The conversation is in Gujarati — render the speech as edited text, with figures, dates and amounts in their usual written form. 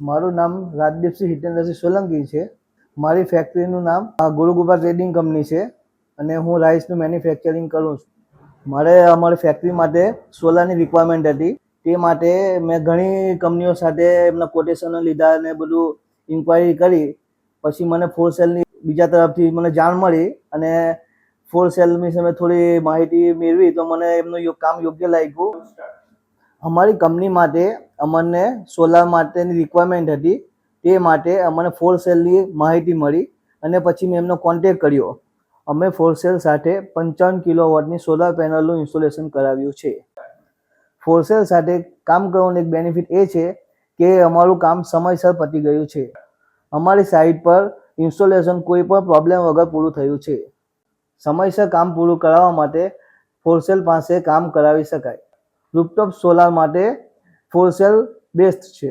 મારું નામ રાજદીપસિંહ હિતેન્દ્રસિંહ સોલંકી છે. મારી ફેક્ટરીનું નામ ગુરુકૃપા ટ્રેડિંગ કંપની છે અને હું રાઈસનું મેન્યુફેક્ચરિંગ કરું છું. મારે અમારી ફેક્ટરી માટે સોલારની રિક્વાયરમેન્ટ હતી. તે માટે મેં ઘણી કંપનીઓ સાથે એમના કોટેશનો લીધા અને બધું ઇન્ક્વાયરી કરી. પછી મને ફોર સેલની બીજા તરફથી મને જાણ મળી અને ફોર સેલ વિશે મેં થોડી માહિતી મેળવી તો મને એમનું કામ યોગ્ય લાગ્યું. અમારી કંપની માટે અમને સોલાર માટેની રિક્વાયરમેન્ટ હતી. તે માટે અમને ફોર સેલની માહિતી મળી અને પછી મેં એમનો કોન્ટેક્ટ કર્યો. અમે ફોર સેલ સાથે 55 કિલોવોટની સોલાર પેનલનું ઇન્સ્ટોલેશન કરાવ્યું છે. ફોર સેલ સાથે કામ કરવાનું એક બેનિફિટ એ છે કે અમારું કામ સમયસર પતી ગયું છે. અમારી સાઇટ પર ઇન્સ્ટોલેશન કોઈ પણ પ્રોબ્લેમ વગર પૂરું થયું છે. સમયસર કામ પૂરું કરાવવા માટે ફોર સેલ પાસે કામ કરાવી શકાય. રૂફટોપ સોલાર માટે ફોર સેલ બેસ્ટ છે.